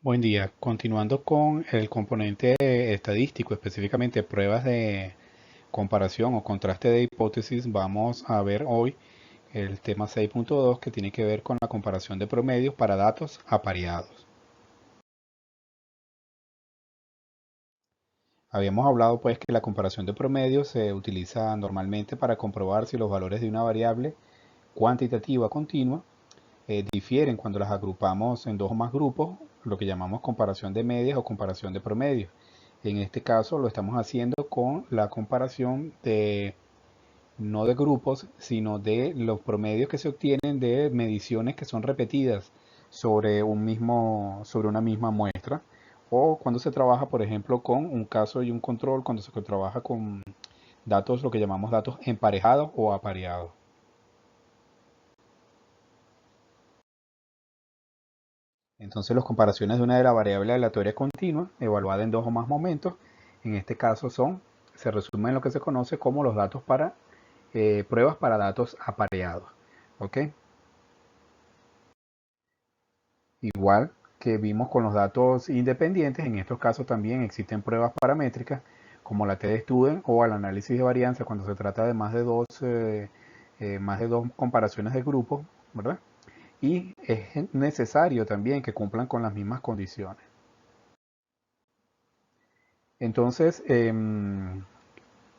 Buen día. Continuando con el componente estadístico, específicamente pruebas de comparación o contraste de hipótesis, vamos a ver hoy el tema 6.2 que tiene que ver con la comparación de promedios para datos apareados. Habíamos hablado pues que la comparación de promedios se utiliza normalmente para comprobar si los valores de una variable cuantitativa continua difieren cuando las agrupamos en dos o más grupos, lo que llamamos comparación de medias o comparación de promedios. En este caso lo estamos haciendo con la comparación de no de grupos, sino de los promedios que se obtienen de mediciones que son repetidas sobre una misma muestra. O cuando se trabaja, por ejemplo, con un caso y un control, cuando se trabaja con datos, lo que llamamos datos emparejados o apareados. Entonces, las comparaciones de una de la variable aleatoria continua, evaluada en dos o más momentos, en este caso se resumen en lo que se conoce como los datos para pruebas para datos apareados. ¿Ok? Igual que vimos con los datos independientes, en estos casos también existen pruebas paramétricas como la t-student o el análisis de varianza cuando se trata de más de dos comparaciones de grupos, ¿verdad? Y es necesario también que cumplan con las mismas condiciones. Entonces, en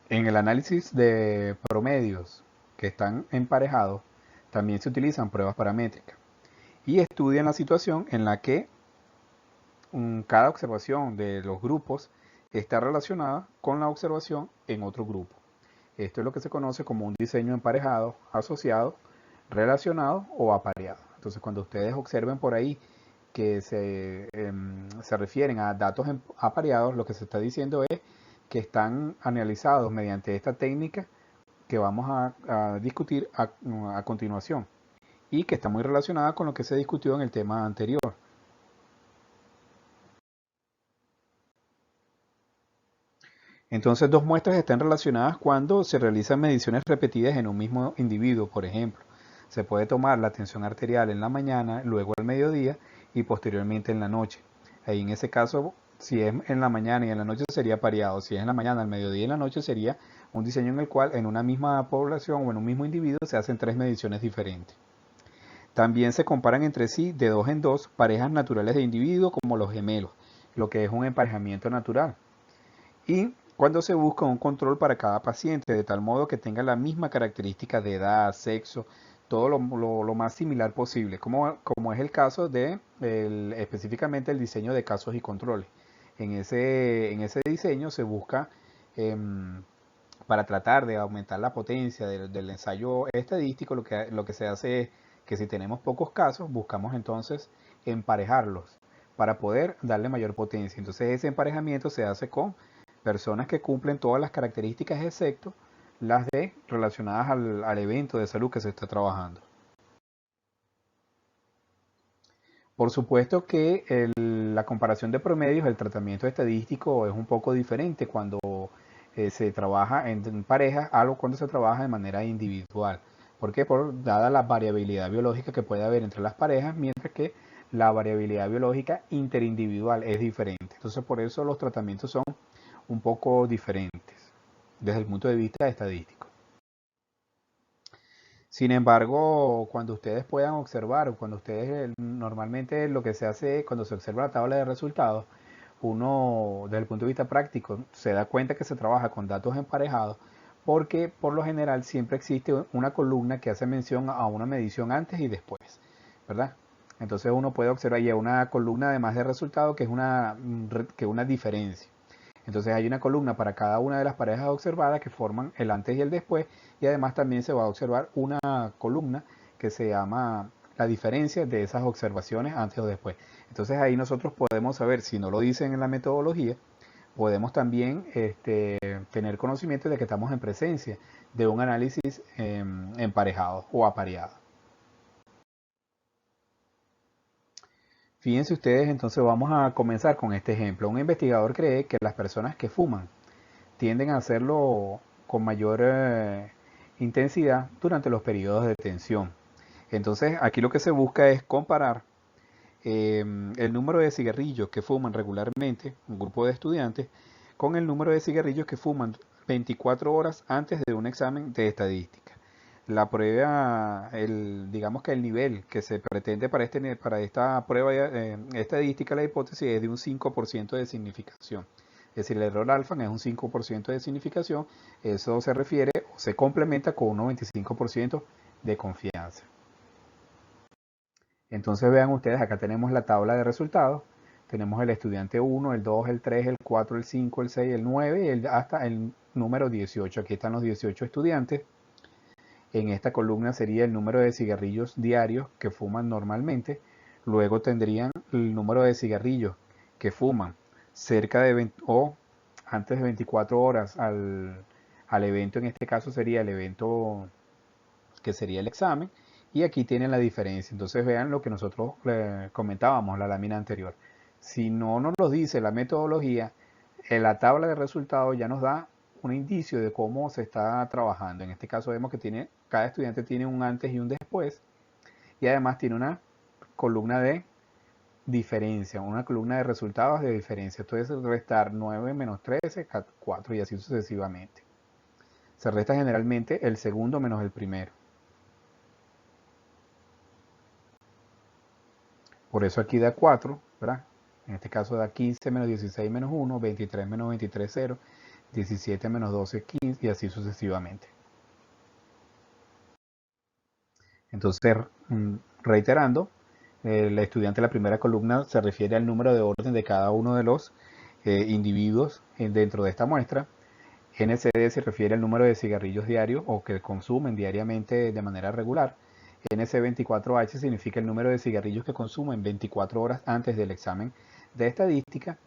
el análisis de promedios que están emparejados, también se utilizan pruebas paramétricas y estudian la situación en la que cada observación de los grupos está relacionada con la observación en otro grupo. Esto es lo que se conoce como un diseño emparejado, asociado, relacionado o apareado. Entonces, cuando ustedes observen por ahí que se refieren a datos apareados, lo que se está diciendo es que están analizados mediante esta técnica que vamos a discutir a continuación y que está muy relacionada con lo que se discutió en el tema anterior. Entonces, dos muestras están relacionadas cuando se realizan mediciones repetidas en un mismo individuo, por ejemplo. Se puede tomar la tensión arterial en la mañana, luego al mediodía y posteriormente en la noche. Ahí en ese caso, si es en la mañana y en la noche sería pareado. Si es en la mañana, al mediodía y en la noche sería un diseño en el cual en una misma población o en un mismo individuo se hacen tres mediciones diferentes. También se comparan entre sí de dos en dos parejas naturales de individuos como los gemelos, lo que es un emparejamiento natural. Y cuando se busca un control para cada paciente, de tal modo que tenga la misma característica de edad, sexo, todo lo más similar posible, como es el caso de específicamente el diseño de casos y controles. En ese diseño se busca para tratar de aumentar la potencia del ensayo estadístico, lo que se hace es que si tenemos pocos casos, buscamos entonces emparejarlos para poder darle mayor potencia. Entonces ese emparejamiento se hace con personas que cumplen todas las características excepto las de relacionadas al evento de salud que se está trabajando. Por supuesto que la comparación de promedios, el tratamiento estadístico es un poco diferente cuando se trabaja en parejas, algo cuando se trabaja de manera individual. ¿Por qué? Dada la variabilidad biológica que puede haber entre las parejas, mientras que la variabilidad biológica interindividual es diferente. Entonces, por eso los tratamientos son un poco diferentes desde el punto de vista estadístico. Sin embargo, cuando ustedes puedan observar, o cuando ustedes normalmente lo que se hace cuando se observa la tabla de resultados, uno desde el punto de vista práctico se da cuenta que se trabaja con datos emparejados porque por lo general siempre existe una columna que hace mención a una medición antes y después, ¿verdad? Entonces uno puede observar ya una columna además de resultado que es una diferencia. Entonces hay una columna para cada una de las parejas observadas que forman el antes y el después y además también se va a observar una columna que se llama la diferencia de esas observaciones antes o después. Entonces ahí nosotros podemos saber, si no lo dicen en la metodología, podemos también tener conocimiento de que estamos en presencia de un análisis emparejado o apareado. Fíjense ustedes, entonces vamos a comenzar con este ejemplo. Un investigador cree que las personas que fuman tienden a hacerlo con mayor intensidad durante los periodos de tensión. Entonces aquí lo que se busca es comparar el número de cigarrillos que fuman regularmente, un grupo de estudiantes, con el número de cigarrillos que fuman 24 horas antes de un examen de estadística. La prueba, digamos que el nivel que se pretende para esta prueba estadística, la hipótesis es de un 5% de significación. Es decir, el error alfa es un 5% de significación. Eso se refiere o se complementa con un 95% de confianza. Entonces vean ustedes, acá tenemos la tabla de resultados. Tenemos el estudiante 1, el 2, el 3, el 4, el 5, el 6, el 9 y hasta el número 18. Aquí están los 18 estudiantes. En esta columna sería el número de cigarrillos diarios que fuman normalmente. Luego tendrían el número de cigarrillos que fuman cerca de 20, o antes de 24 horas al evento. En este caso sería el evento que sería el examen. Y aquí tienen la diferencia. Entonces vean lo que nosotros comentábamos la lámina anterior. Si no nos lo dice la metodología, en la tabla de resultados ya nos da un indicio de cómo se está trabajando. En este caso vemos que cada estudiante tiene un antes y un después. Y además tiene una columna de diferencia, una columna de resultados de diferencia. Entonces restar 9 menos 13, 4 y así sucesivamente. Se resta generalmente el segundo menos el primero. Por eso aquí da 4, ¿verdad? En este caso da 15 menos 16 menos 1, 23 menos 23, 0, 17 menos 12, 15 y así sucesivamente. Entonces, reiterando, el estudiante de la primera columna se refiere al número de orden de cada uno de los individuos dentro de esta muestra. NCD se refiere al número de cigarrillos diarios o que consumen diariamente de manera regular. NC24H significa el número de cigarrillos que consumen 24 horas antes del examen de estadística.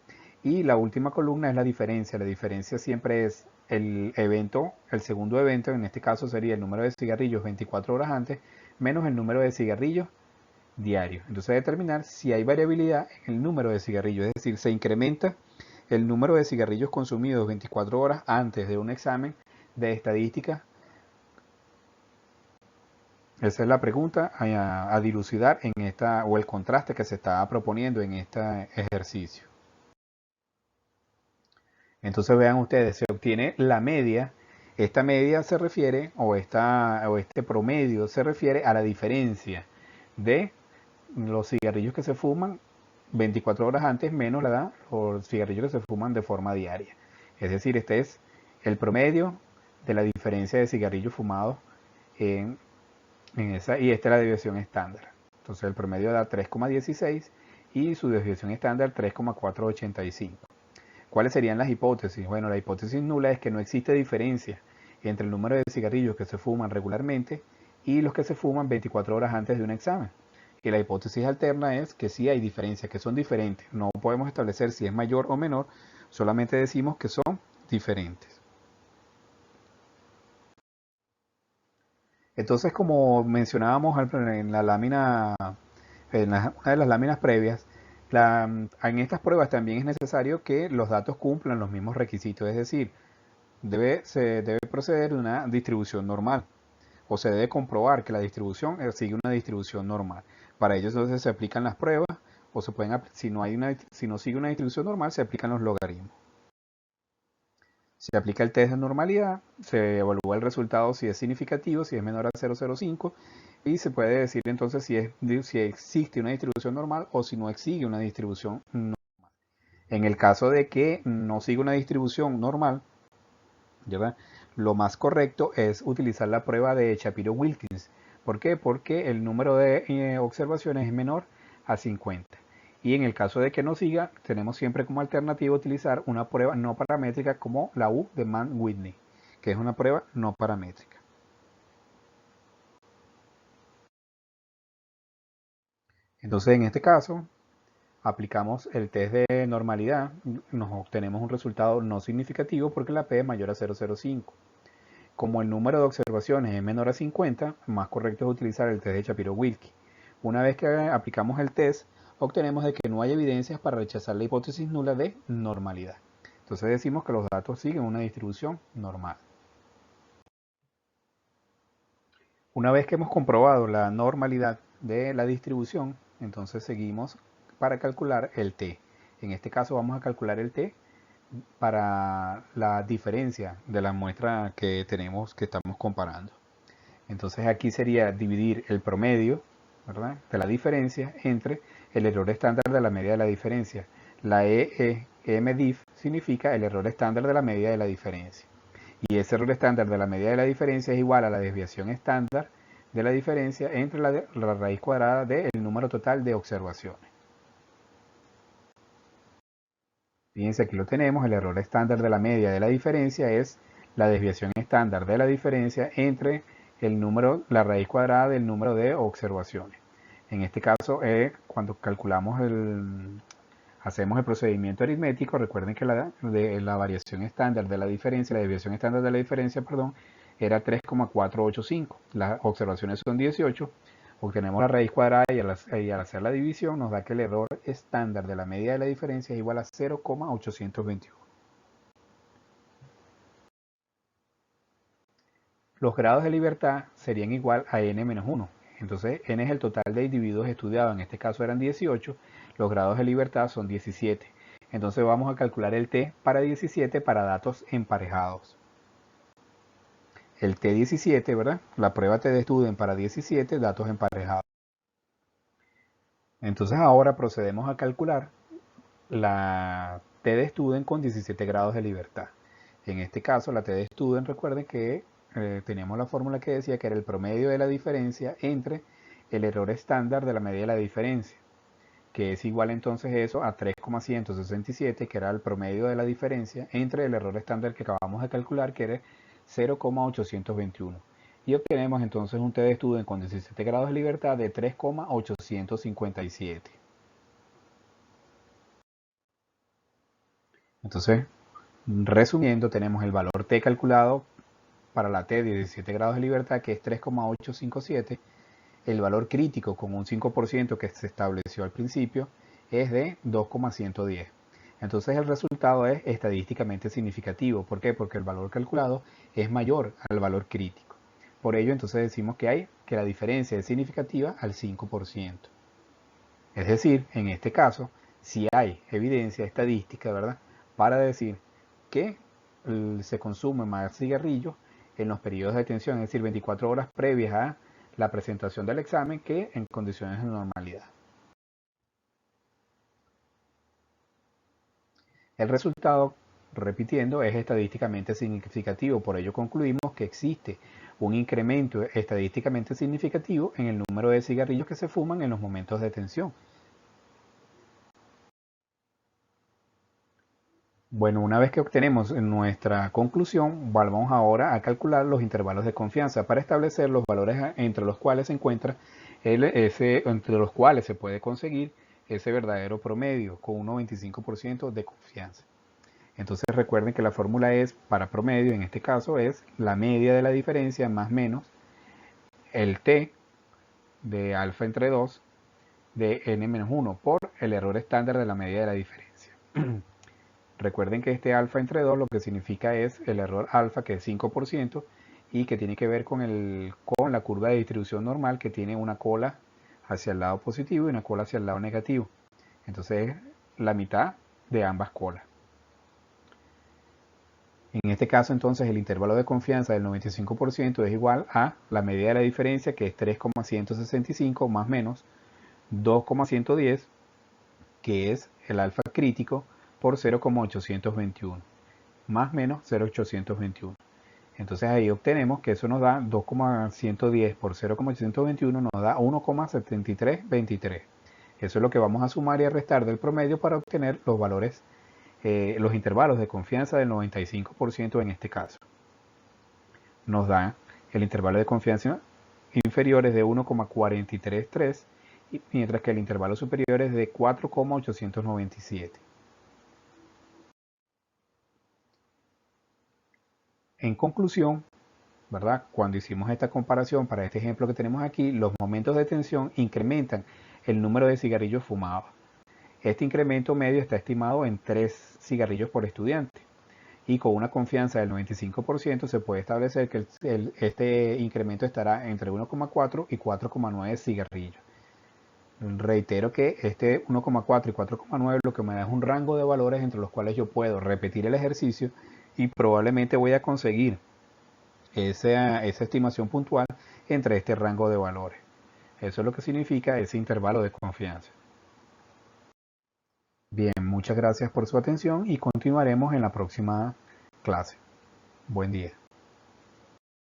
Y la última columna es la diferencia. La diferencia siempre es el evento, el segundo evento, en este caso sería el número de cigarrillos 24 horas antes, menos el número de cigarrillos diarios. Entonces determinar si hay variabilidad en el número de cigarrillos, es decir, se incrementa el número de cigarrillos consumidos 24 horas antes de un examen de estadística. Esa es la pregunta a dilucidar en esta, o el contraste que se está proponiendo en este ejercicio. Entonces vean ustedes, se obtiene la media. Esta media se refiere, o este promedio se refiere a la diferencia de los cigarrillos que se fuman 24 horas antes menos la edad o los cigarrillos que se fuman de forma diaria. Es decir, este es el promedio de la diferencia de cigarrillos fumados en esa, y esta es la desviación estándar. Entonces el promedio da 3,16 y su desviación estándar 3,485. ¿Cuáles serían las hipótesis? Bueno, la hipótesis nula es que no existe diferencia entre el número de cigarrillos que se fuman regularmente y los que se fuman 24 horas antes de un examen. Y la hipótesis alterna es que sí hay diferencias, que son diferentes. No podemos establecer si es mayor o menor, solamente decimos que son diferentes. Entonces, como mencionábamos en la lámina, una de las láminas previas, en estas pruebas también es necesario que los datos cumplan los mismos requisitos, es decir, se debe proceder de una distribución normal o se debe comprobar que la distribución sigue una distribución normal. Para ello entonces se aplican las pruebas o si no sigue una distribución normal, se aplican los logaritmos. Se aplica el test de normalidad, se evalúa el resultado si es significativo, si es menor a 0,05 y se puede decir entonces si existe una distribución normal o si no existe una distribución normal. En el caso de que no siga una distribución normal, ¿verdad? Lo más correcto es utilizar la prueba de Shapiro-Wilkins. ¿Por qué? Porque el número de observaciones es menor a 50. Y en el caso de que no siga, tenemos siempre como alternativa utilizar una prueba no paramétrica como la U de Mann-Whitney, que es una prueba no paramétrica. Entonces, en este caso, aplicamos el test de normalidad, nos obtenemos un resultado no significativo porque la P es mayor a 0,05. Como el número de observaciones es menor a 50, más correcto es utilizar el test de Shapiro-Wilkins. Una vez que aplicamos el test, obtenemos de que no hay evidencias para rechazar la hipótesis nula de normalidad. Entonces decimos que los datos siguen una distribución normal. Una vez que hemos comprobado la normalidad de la distribución, entonces seguimos para calcular el T. En este caso vamos a calcular el T para la diferencia de la muestra que tenemos, que estamos comparando. Entonces aquí sería dividir el promedio, ¿verdad?, de la diferencia entre el error estándar de la media de la diferencia. La EMDIF significa el error estándar de la media de la diferencia. Y ese error estándar de la media de la diferencia es igual a la desviación estándar de la diferencia entre la raíz cuadrada del número total de observaciones. Fíjense, aquí lo tenemos, el error estándar de la media de la diferencia es la desviación estándar de la diferencia entre la raíz cuadrada del número de observaciones. En este caso, cuando hacemos el procedimiento aritmético, recuerden que la variación estándar de la diferencia, la desviación estándar de la diferencia, perdón, era 3,485. Las observaciones son 18. Obtenemos la raíz cuadrada y al hacer la división nos da que el error estándar de la media de la diferencia es igual a 0,821. Los grados de libertad serían igual a n-1. Entonces n es el total de individuos estudiados, en este caso eran 18, los grados de libertad son 17. Entonces vamos a calcular el t para 17 para datos emparejados. El T17, ¿verdad? La prueba T de Student para 17 datos emparejados. Entonces ahora procedemos a calcular la T de Student con 17 grados de libertad. En este caso, la T de Student, recuerden que teníamos la fórmula que decía que era el promedio de la diferencia entre el error estándar de la media de la diferencia, que es igual entonces eso a 3,167, que era el promedio de la diferencia entre el error estándar que acabamos de calcular, que era 0,821. Y obtenemos entonces un T de Student con 17 grados de libertad de 3,857. Entonces, resumiendo, tenemos el valor T calculado para la T de 17 grados de libertad, que es 3,857. El valor crítico con un 5% que se estableció al principio es de 2,110. Entonces el resultado es estadísticamente significativo. ¿Por qué? Porque el valor calculado es mayor al valor crítico. Por ello entonces decimos que la diferencia es significativa al 5%. Es decir, en este caso, si hay evidencia estadística, ¿verdad?, para decir que se consume más cigarrillos en los periodos de atención, es decir, 24 horas previas a la presentación del examen, que en condiciones de normalidad. El resultado, repitiendo, es estadísticamente significativo. Por ello concluimos que existe un incremento estadísticamente significativo en el número de cigarrillos que se fuman en los momentos de atención. Bueno, una vez que obtenemos nuestra conclusión, vamos ahora a calcular los intervalos de confianza para establecer los valores entre los cuales se encuentra entre los cuales se puede conseguir ese verdadero promedio con un 95% de confianza. Entonces recuerden que la fórmula es para promedio, en este caso es la media de la diferencia más menos el t de alfa entre 2 de n-1 por el error estándar de la media de la diferencia. Recuerden que este alfa entre 2 lo que significa es el error alfa, que es 5%, y que tiene que ver con la curva de distribución normal, que tiene una cola hacia el lado positivo y una cola hacia el lado negativo. Entonces es la mitad de ambas colas. En este caso entonces el intervalo de confianza del 95% es igual a la media de la diferencia, que es 3,165 más menos 2,110, que es el alfa crítico, por 0,821, más menos 0,821. Entonces ahí obtenemos que eso nos da 2,110 por 0,821, nos da 1,7323. Eso es lo que vamos a sumar y a restar del promedio para obtener los valores, los intervalos de confianza del 95% en este caso. Nos da el intervalo de confianza inferior es de 1,433, mientras que el intervalo superior es de 4,897. En conclusión, ¿verdad?, cuando hicimos esta comparación para este ejemplo que tenemos aquí, los momentos de tensión incrementan el número de cigarrillos fumados. Este incremento medio está estimado en 3 cigarrillos por estudiante, y con una confianza del 95% se puede establecer que este incremento estará entre 1,4 y 4,9 cigarrillos. Reitero que este 1,4 y 4,9 lo que me da es un rango de valores entre los cuales yo puedo repetir el ejercicio y probablemente voy a conseguir esa estimación puntual entre este rango de valores. Eso es lo que significa ese intervalo de confianza. Bien, muchas gracias por su atención y continuaremos en la próxima clase. Buen día.